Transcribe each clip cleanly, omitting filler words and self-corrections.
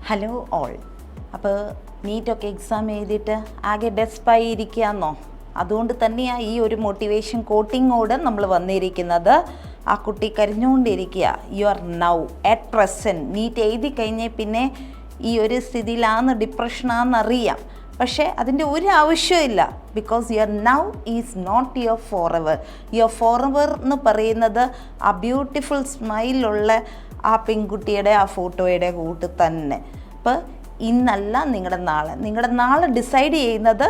Hello all. അപ്പോൾ നീറ്റൊക്കെ exam എഴുതിയിട്ട് ആകെ ഡെസ്പായി ഇരിക്കുകയെന്നോ? അതുകൊണ്ട് തന്നെയാണ് ഈ ഒരു മോട്ടിവേഷൻ കോട്ടിങ്ങോട് നമ്മൾ വന്നിരിക്കുന്നത്. ആ കുട്ടി കരഞ്ഞുകൊണ്ടിരിക്കുക. You are now at present NEET എഴുതി കഴിഞ്ഞാൽ പിന്നെ ഈ ഒരു സ്ഥിതിയിലാണെന്ന് ഡിപ്രഷനാണെന്നറിയാം. പക്ഷേ അതിൻ്റെ ഒരു ആവശ്യമില്ല. Because your now is not your forever. Your forever എന്ന് പറയുന്നത് ആ ബ്യൂട്ടിഫുൾ സ്മൈലുള്ള ആ പെൺകുട്ടിയുടെ ആ ഫോട്ടോയുടെ കൂട്ട് തന്നെ. അപ്പോൾ ഇന്നല്ല നിങ്ങളുടെ നാളെ ഡിസൈഡ് ചെയ്യുന്നത്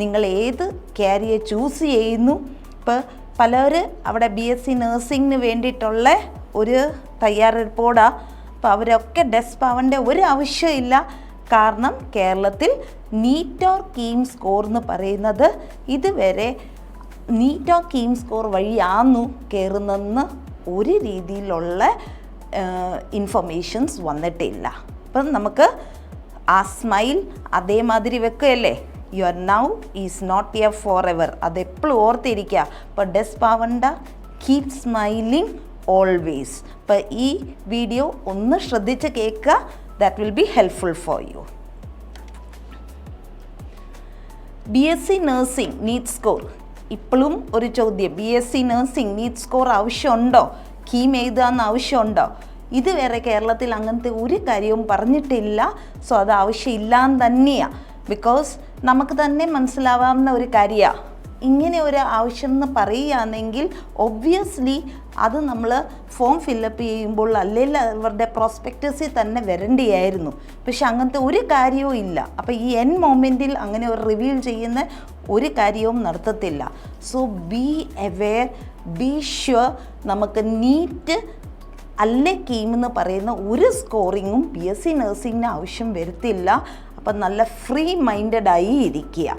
നിങ്ങൾ ഏത് കാരിയർ ചൂസ് ചെയ്യുന്നു. ഇപ്പോൾ പലർ അവിടെ BSc നഴ്സിംഗിന് വേണ്ടിയിട്ടുള്ള ഒരു തയ്യാറെടുപ്പോടാണ്. അപ്പോൾ അവരൊക്കെ ഡെസ്പാവേണ്ട ഒരു ആവശ്യമില്ല. കാരണം കേരളത്തിൽ നീറ്റ് ഓർ കീം സ്കോർ എന്ന് പറയുന്നത് ഇതുവരെ നീറ്റ് ഓർ കീം സ്കോർ വഴിയാന്നു കയറുന്നെന്ന് ഒരു രീതിയിലുള്ള ഇൻഫർമേഷൻസ് വന്നിട്ടില്ല. അപ്പം നമുക്ക് ആ സ്മൈൽ അതേമാതിരി വെക്കുകയല്ലേ. Your now is not your forever. അതെപ്പോഴും ഓർത്തിരിക്കുക. അപ്പോൾ ഡെസ്പാവണ്ട, കീപ് സ്മൈലിംഗ് ഓൾവേസ്. അപ്പോൾ ഈ വീഡിയോ ഒന്ന് ശ്രദ്ധിച്ച് കേൾക്കുക. That will be helpful for you. BSc nursing NEET score ഇപ്പോഴും ഒരു ചോദ്യം. BSc നഴ്സിംഗ് നീറ്റ് സ്കോർ ആവശ്യമുണ്ടോ? കീം എഴുതാമെന്ന് ആവശ്യമുണ്ടോ? ഇതുവരെ കേരളത്തിൽ അങ്ങനത്തെ ഒരു കാര്യവും പറഞ്ഞിട്ടില്ല. സോ അത് ആവശ്യമില്ലാന്ന് തന്നെയാണ്. ബിക്കോസ് നമുക്ക് തന്നെ മനസ്സിലാവാവുന്ന ഒരു കാര്യമാണ്. ഇങ്ങനെ ഒരു ആവശ്യം എന്ന് പറയുകയാണെങ്കിൽ ഒബ്വിയസ്ലി അത് നമ്മൾ ഫോം ഫില്ലപ്പ് ചെയ്യുമ്പോൾ അല്ലെങ്കിൽ അവരുടെ പ്രോസ്പെക്ടസിൽ തന്നെ വരേണ്ടിയായിരുന്നു. പക്ഷെ അങ്ങനത്തെ ഒരു കാര്യവും ഇല്ല. അപ്പോൾ ഈ എൻ മൊമെൻറ്റിൽ അങ്ങനെ ഒരു റിവീൽ ചെയ്യുന്ന ഒരു കാര്യവും നടത്തത്തില്ല. So be aware, be sure. നമുക്ക് നീറ്റ് അല്ലെ കീം എന്ന് പറയുന്ന ഒരു സ്കോറിങ്ങും BSc നഴ്സിംഗിന് ആവശ്യം വരത്തില്ല. അപ്പം നല്ല ഫ്രീ മൈൻഡഡായി ഇരിക്കുക.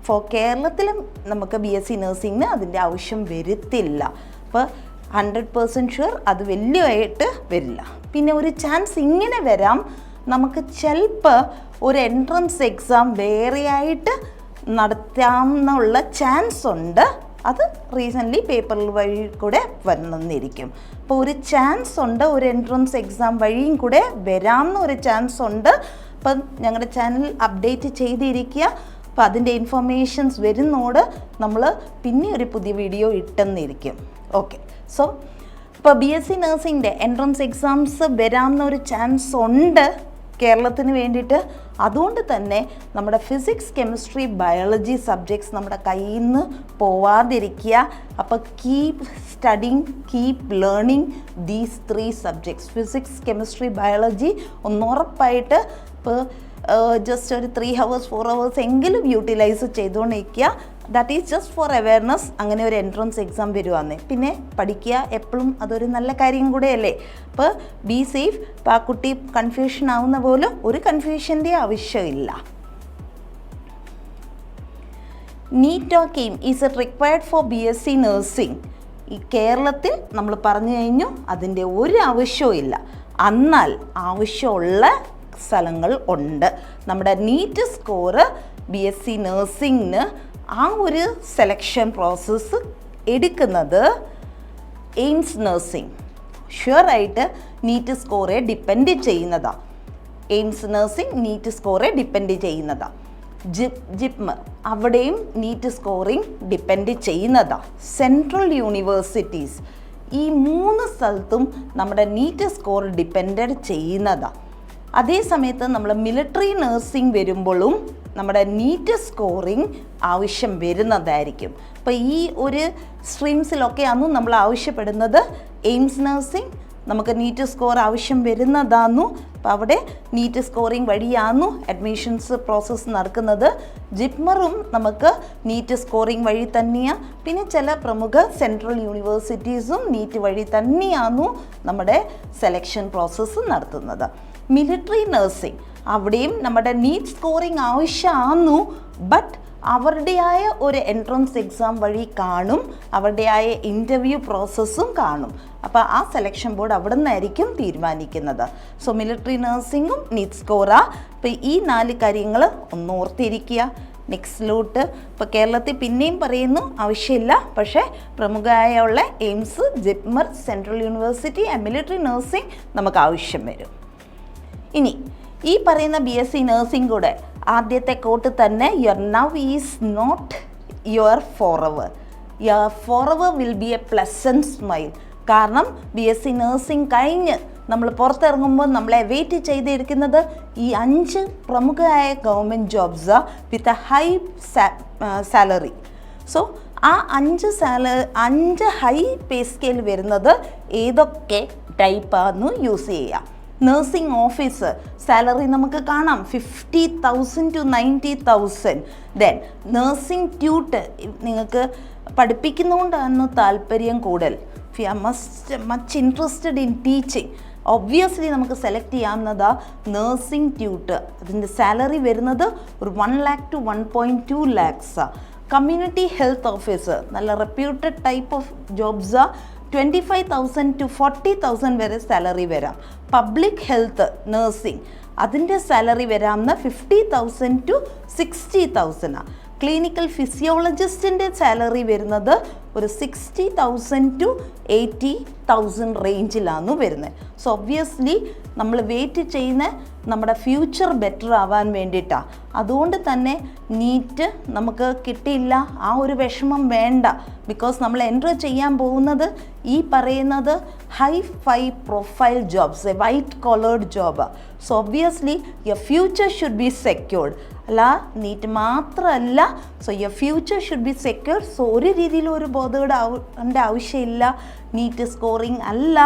ഫോർ കേരളത്തിലും നമുക്ക് BSc നഴ്സിംഗിന് അതിൻ്റെ ആവശ്യം വരത്തില്ല. അപ്പോൾ 100% ഷുവർ അത് വലിയതായിട്ട് വരില്ല. പിന്നെ ഒരു ചാൻസ് ഇങ്ങനെ വരാം. നമുക്ക് ചിലപ്പോൾ ഒരു എൻട്രൻസ് എക്സാം വേറെയായിട്ട് നടത്താമെന്നുള്ള ചാൻസ് ഉണ്ട്. അത് റീസെൻ്റ്ലി പേപ്പറിൽ വഴി കൂടെ വന്നിരിക്കും. അപ്പോൾ ഒരു ചാൻസ് ഉണ്ട്, ഒരു എൻട്രൻസ് എക്സാം വഴിയും കൂടെ വരാമെന്ന് ഒരു ചാൻസ് ഉണ്ട്. അപ്പം ഞങ്ങളുടെ ചാനൽ അപ്ഡേറ്റ് ചെയ്തിരിക്കുക. അപ്പോൾ അതിൻ്റെ ഇൻഫർമേഷൻസ് വരുന്നോട് നമ്മൾ പിന്നെ ഒരു പുതിയ വീഡിയോ ഇട്ടെന്നിരിക്കും. ഓക്കെ. സോ ഇപ്പോൾ BSc നഴ്സിംഗിൻ്റെ എൻട്രൻസ് എക്സാംസ് വരാമെന്ന ഒരു ചാൻസ് ഉണ്ട് കേരളത്തിന് വേണ്ടിയിട്ട്. അതുകൊണ്ട് തന്നെ നമ്മുടെ ഫിസിക്സ്, കെമിസ്ട്രി, ബയോളജി സബ്ജക്ട്സ് നമ്മുടെ കയ്യിൽ നിന്ന് പോവാതിരിക്കുക. അപ്പോൾ keep studying, keep learning these 3 subjects. Physics, chemistry, biology ഒന്നുറപ്പായിട്ട് ഇപ്പോൾ ജസ്റ്റ് ഒരു 3 hours 4 hours എങ്കിലും യൂട്ടിലൈസ് ചെയ്തുകൊണ്ടിരിക്കുക. That is just for awareness. അങ്ങനെ ഒരു എൻട്രൻസ് എക്സാം വരുവാന്നേ പിന്നെ പഠിക്കുക. എപ്പോഴും അതൊരു നല്ല കാര്യം കൂടെയല്ലേ. അപ്പോൾ ബി സേഫ്. ഇപ്പോൾ ആ കുട്ടി കൺഫ്യൂഷൻ ആവുന്ന പോലെ ഒരു കൺഫ്യൂഷൻ്റെ ആവശ്യമില്ല. NEET or KEAM is it required for BSc nursing? ഈ കേരളത്തിൽ നമ്മൾ പറഞ്ഞു കഴിഞ്ഞു അതിൻ്റെ ഒരു ആവശ്യവും ഇല്ല. എന്നാൽ ആവശ്യമുള്ള സ്ഥലങ്ങൾ ഉണ്ട്. നമ്മുടെ നീറ്റ് സ്കോറ് BSc നഴ്സിംഗിന് ആ ഒരു സെലക്ഷൻ പ്രോസസ്സ് എടുക്കുന്നത് എയിംസ് നഴ്സിംഗ്. ഷുവറായിട്ട് നീറ്റ് സ്കോറെ ഡിപ്പെൻഡ് ചെയ്യുന്നതാണ്. എയിംസ് നഴ്സിംഗ് നീറ്റ് സ്കോറെ ഡിപ്പെൻഡ് ചെയ്യുന്നതാണ്. ജിപ്മർ അവിടെയും നീറ്റ് സ്കോറിങ് ഡിപ്പെൻഡ് ചെയ്യുന്നതാണ്. സെൻട്രൽ യൂണിവേഴ്സിറ്റീസ് ഈ 3 സ്ഥലത്തും നമ്മുടെ നീറ്റ് സ്കോർ ഡിപ്പെൻഡ് ചെയ്യുന്നതാണ്. അതേ സമയത്ത് നമ്മൾ മിലിറ്ററി നഴ്സിംഗ് വരുമ്പോഴും നമ്മുടെ നീറ്റ് സ്കോറിങ് ആവശ്യം വരുന്നതായിരിക്കും. അപ്പോൾ ഈ ഒരു സ്ട്രീംസിലൊക്കെയാണ് നമ്മൾ ആവശ്യപ്പെടുന്നത്. എയിംസ് നഴ്സിംഗ് നമുക്ക് നീറ്റ് സ്കോർ ആവശ്യം വരുന്നതാന്നു. അപ്പോൾ അവിടെ നീറ്റ് സ്കോറിങ് വഴിയാന്നു അഡ്മിഷൻസ് പ്രോസസ്സ് നടക്കുന്നത്. ജിപ്മറും നമുക്ക് നീറ്റ് സ്കോറിങ് വഴി തന്നെയാണ്. പിന്നെ ചില പ്രമുഖ സെൻട്രൽ യൂണിവേഴ്സിറ്റീസും നീറ്റ് വഴി തന്നെയാന്നു നമ്മുടെ സെലക്ഷൻ പ്രോസസ്സ് നടത്തുന്നത്. മിലിറ്ററി നഴ്സിംഗ് അവിടെയും നമ്മുടെ നീറ്റ് സ്കോറിങ് ആവശ്യമാന്നു. ബട്ട് അവരുടെയായ ഒരു എൻട്രൻസ് എക്സാം വഴി കാണും, അവരുടെയായ ഇൻ്റർവ്യൂ പ്രോസസ്സും കാണും. അപ്പോൾ ആ സെലക്ഷൻ ബോർഡ് അവിടെ നിന്നായിരിക്കും തീരുമാനിക്കുന്നത്. സോ മിലിറ്ററി നഴ്സിംഗും നീറ്റ് സ്കോറാ. അപ്പോൾ ഈ 4 കാര്യങ്ങൾ ഒന്ന് ഓർത്തിരിക്കുക. നെക്സ്റ്റിലോട്ട് ഇപ്പോൾ കേരളത്തിൽ പിന്നെയും പറയുന്നു ആവശ്യമില്ല. പക്ഷേ പ്രമുഖമായുള്ള AIIMS, JIPMER, central university, military nursing നമുക്ക് ആവശ്യം വരും. ഇനി ഈ പറയുന്ന BSc നഴ്സിംഗ് കൂടെ ആദ്യത്തെ കോട്ട് തന്നെ your now is not your forever. Your forever will be a pleasant smile. കാരണം BSc നഴ്സിംഗ് കഴിഞ്ഞ് നമ്മൾ പുറത്തിറങ്ങുമ്പോൾ നമ്മളെ വെയിറ്റ് ചെയ്തിരിക്കുന്നത് ഈ 5 പ്രമുഖമായ government jobs with a high salary. So ആ 5 ഹൈ പേ സ്കെയിൽ വരുന്നത് ഏതൊക്കെ ടൈപ്പാന്ന് യൂസ് ചെയ്യാം. നഴ്സിംഗ് ഓഫീസർ സാലറി നമുക്ക് കാണാം 50,000 to 90,000. ദെൻ നഴ്സിംഗ് ട്യൂട്ടർ, നിങ്ങൾക്ക് പഠിപ്പിക്കുന്നതുകൊണ്ടാണ് താല്പര്യം കൂടുതൽ, much interested in teaching, obviously നമുക്ക് സെലക്ട് ചെയ്യാവുന്നതാ നഴ്സിംഗ് ട്യൂട്ടർ. അതിൻ്റെ സാലറി വരുന്നത് ഒരു 1 lakh to 1.2 lakhs. Community health officer നല്ല reputed type of jobs 25,000 to 40,000 വരെ സാലറി വരാം. പബ്ലിക് ഹെൽത്ത് നഴ്സിംഗ് അതിൻ്റെ സാലറി വരാമെന്ന് 50,000 to 60,000. ക്ലിനിക്കൽ ഫിസിയോളജിസ്റ്റിൻ്റെ സാലറി വരുന്നത് ഒരു 60,000 to 80,000 റേഞ്ചിലാണ് വരുന്നത്. സോ ഒബ്വിയസ്ലി നമ്മൾ വെയിറ്റ് ചെയ്യുന്ന നമ്മുടെ ഫ്യൂച്ചർ ബെറ്റർ ആവാൻ വേണ്ടിയിട്ടാണ്. അതുകൊണ്ട് തന്നെ നീറ്റ് നമുക്ക് കിട്ടിയില്ല ആ ഒരു വിഷമം വേണ്ട. ബിക്കോസ് നമ്മൾ എൻ്റർ ചെയ്യാൻ പോകുന്നത് ഈ പറയുന്നത് high profile jobs, A white collared job. So obviously your future should be secured. അല്ല നീറ്റ് മാത്രമല്ല, so your future should be secured. So ഒരു രീതിയിലും ഒരു ബോധയുടെ ആവശ്യമില്ല. നീറ്റ് സ്കോറിങ് അല്ല,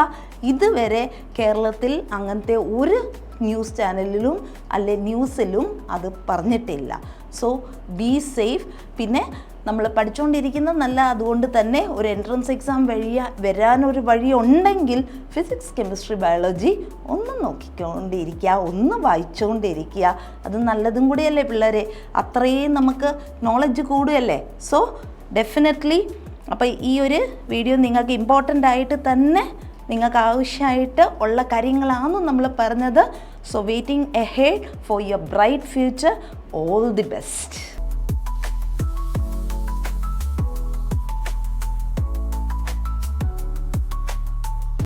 ഇതുവരെ കേരളത്തിൽ അങ്ങനത്തെ ഒരു ന്യൂസ് ചാനലിലും അല്ലെ ന്യൂസിലും അത് പറഞ്ഞിട്ടില്ല. So be safe. പിന്നെ നമ്മൾ പഠിച്ചുകൊണ്ടിരിക്കുന്നത് നല്ല, അതുകൊണ്ട് തന്നെ ഒരു എൻട്രൻസ് എക്സാം വരാനൊരു വഴി ഉണ്ടെങ്കിൽ ഫിസിക്സ് കെമിസ്ട്രി ബയോളജി ഒന്ന് നോക്കിക്കൊണ്ടിരിക്കുക, ഒന്ന് വായിച്ചുകൊണ്ടിരിക്കുക. അത് നല്ലതും കൂടിയല്ലേ പിള്ളേരെ, അത്രയും നമുക്ക് നോളജ് കൂടുകയല്ലേ. സോ ഡെഫിനറ്റ്ലി അപ്പോൾ ഈ ഒരു വീഡിയോ നിങ്ങൾക്ക് ഇമ്പോർട്ടൻ്റ് ആയിട്ട് തന്നെ നിങ്ങൾക്ക് ആവശ്യമായിട്ട് ഉള്ള കാര്യങ്ങളാണ് നമ്മൾ പറഞ്ഞത്. So waiting ahead for your bright future. All the best.